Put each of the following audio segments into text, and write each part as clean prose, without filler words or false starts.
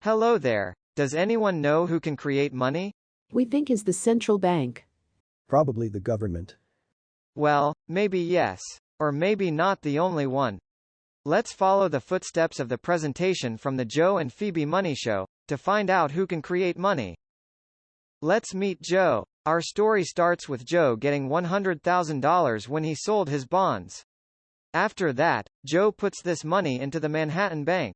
Hello there. Does anyone know who can create money? We think is the central bank. Probably the government. Well, maybe yes. Or maybe not the only one. Let's follow the footsteps of the presentation from the Joe and Phoebe Money Show, to find out who can create money. Let's meet Joe. Our story starts with Joe getting $100,000 when he sold his bonds. After that, Joe puts this money into the Manhattan Bank.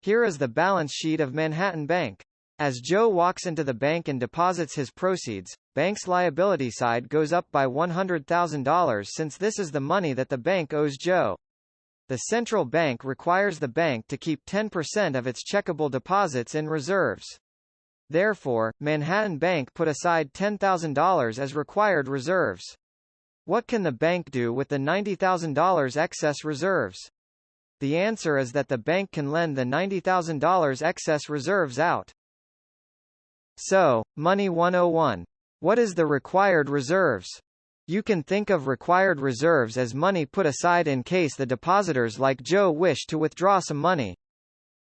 Here is the balance sheet of Manhattan Bank. As Joe walks into the bank and deposits his proceeds, bank's liability side goes up by $100,000 since this is the money that the bank owes Joe. The central bank requires the bank to keep 10% of its checkable deposits in reserves. Therefore, Manhattan Bank put aside $10,000 as required reserves. What can the bank do with the $90,000 excess reserves? The answer is that the bank can lend the $90,000 excess reserves out. So, Money 101. What is the required reserves? You can think of required reserves as money put aside in case the depositors like Joe wish to withdraw some money.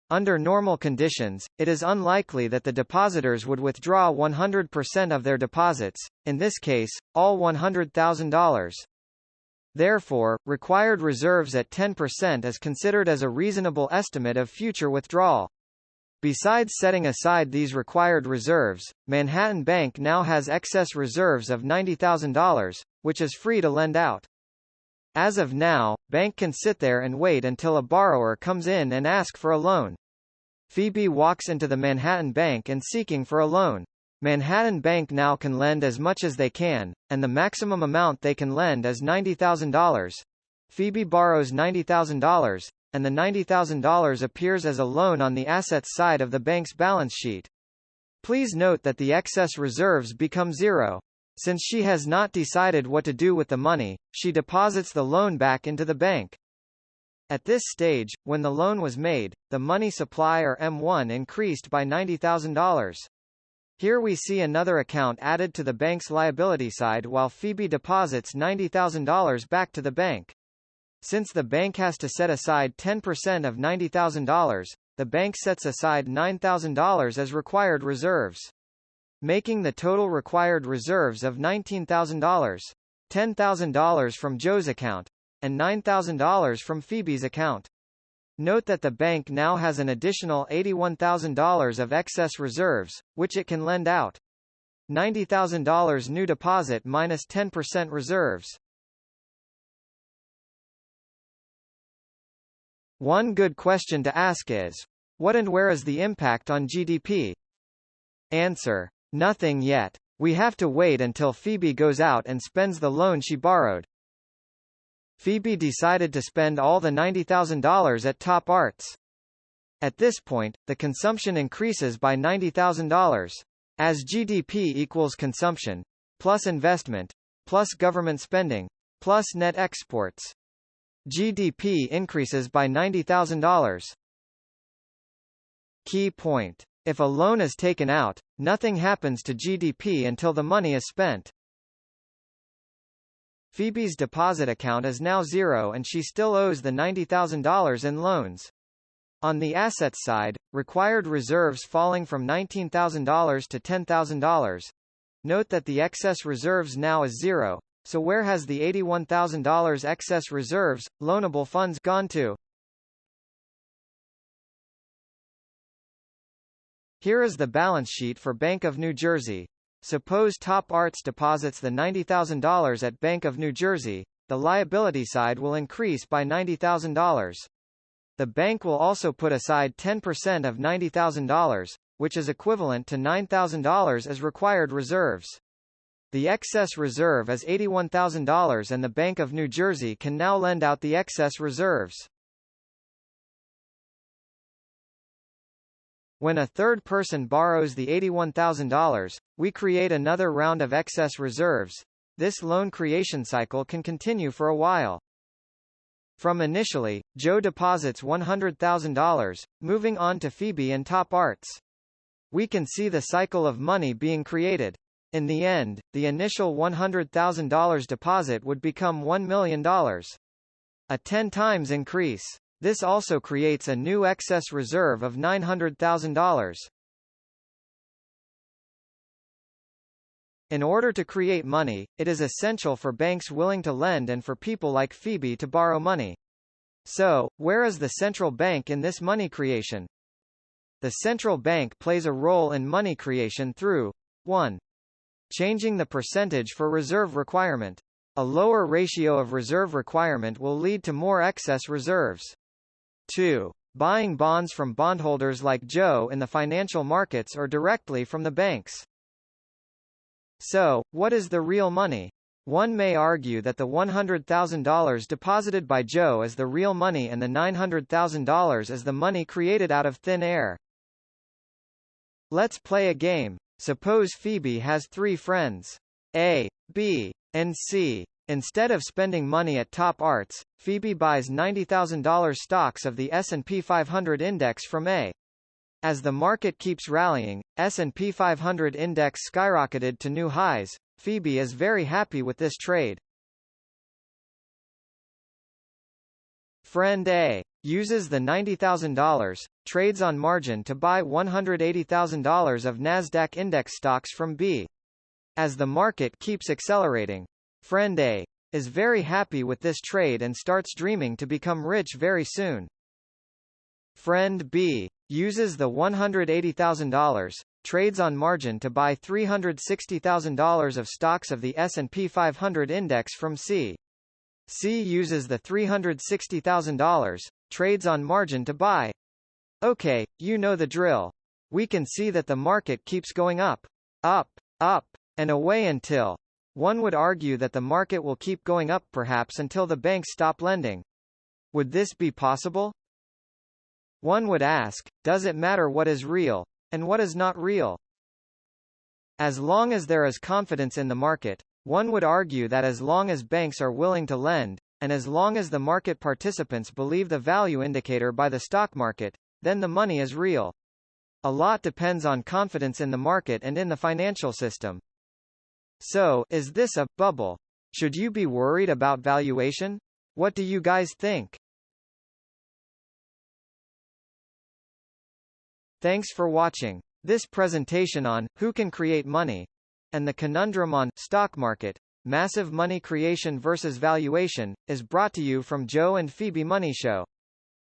Under normal conditions, it is unlikely that the depositors would withdraw 100% of their deposits, in this case, all $100,000. Therefore, required reserves at 10% is considered as a reasonable estimate of future withdrawal. Besides setting aside these required reserves, Manhattan Bank now has excess reserves of $90,000, which is free to lend out. As of now, bank can sit there and wait until a borrower comes in and ask for a loan. Phoebe walks into the Manhattan Bank and seeking for a loan. Manhattan Bank now can lend as much as they can, and the maximum amount they can lend is $90,000. Phoebe borrows $90,000, and the $90,000 appears as a loan on the assets side of the bank's balance sheet. Please note that the excess reserves become zero. Since she has not decided what to do with the money, she deposits the loan back into the bank. At this stage, when the loan was made, the money supply or M1 increased by $90,000. Here we see another account added to the bank's liability side while Phoebe deposits $90,000 back to the bank. Since the bank has to set aside 10% of $90,000, the bank sets aside $9,000 as required reserves, making the total required reserves of $19,000, $10,000 from Joe's account, and $9,000 from Phoebe's account. Note that the bank now has an additional $81,000 of excess reserves, which it can lend out. $90,000 new deposit minus 10% reserves. One good question to ask is, what and where is the impact on GDP? Answer: nothing yet. We have to wait until Phoebe goes out and spends the loan she borrowed. Phoebe decided to spend all the $90,000 at Top Arts. At this point, the consumption increases by $90,000. As GDP equals consumption, plus investment, plus government spending, plus net exports. GDP increases by $90,000. Key point. If a loan is taken out, nothing happens to GDP until the money is spent. Phoebe's deposit account is now zero and she still owes the $90,000 in loans. On the assets side, required reserves falling from $19,000 to $10,000. Note that the excess reserves now is zero, so where has the $81,000 excess reserves, loanable funds gone to? Here is the balance sheet for Bank of New Jersey. Suppose Top Arts deposits the $90,000 at Bank of New Jersey, the liability side will increase by $90,000. The bank will also put aside 10% of $90,000, which is equivalent to $9,000 as required reserves. The excess reserve is $81,000 and the Bank of New Jersey can now lend out the excess reserves. When a third person borrows the $81,000, we create another round of excess reserves. This loan creation cycle can continue for a while. From initially, Joe deposits $100,000, moving on to Phoebe and Top Arts. We can see the cycle of money being created. In the end, the initial $100,000 deposit would become $1 million. A 10 times increase. This also creates a new excess reserve of $900,000. In order to create money, it is essential for banks willing to lend and for people like Phoebe to borrow money. So, where is the central bank in this money creation? The central bank plays a role in money creation through 1. Changing the percentage for reserve requirement. A lower ratio of reserve requirement will lead to more excess reserves. 2. Buying bonds from bondholders like Joe in the financial markets or directly from the banks. So, what is the real money? One may argue that the $100,000 deposited by Joe is the real money and the $900,000 is the money created out of thin air. Let's play a game. Suppose Phoebe has 3 friends. A, B, and C. Instead of spending money at Top Arts, Phoebe buys $90,000 stocks of the S&P 500 index from A. As the market keeps rallying, S&P 500 index skyrocketed to new highs. Phoebe is very happy with this trade. Friend A uses the $90,000, trades on margin to buy $180,000 of Nasdaq index stocks from B. As the market keeps accelerating, Friend A is very happy with this trade and starts dreaming to become rich very soon. Friend B uses the $180,000, trades on margin to buy $360,000 of stocks of the S&P 500 index from C. C uses the $360,000, trades on margin to buy. Okay, you know the drill. We can see that the market keeps going up, up, up, and away until. One would argue that the market will keep going up perhaps until the banks stop lending. Would this be possible? One would ask, does it matter what is real, and what is not real? As long as there is confidence in the market, one would argue that as long as banks are willing to lend, and as long as the market participants believe the value indicator by the stock market, then the money is real. A lot depends on confidence in the market and in the financial system. So, is this a bubble? Should you be worried about valuation? What do you guys think? Thanks for watching. This presentation on who can create money and the conundrum on stock market, massive money creation versus valuation is brought to you from Joe and Phoebe Money Show.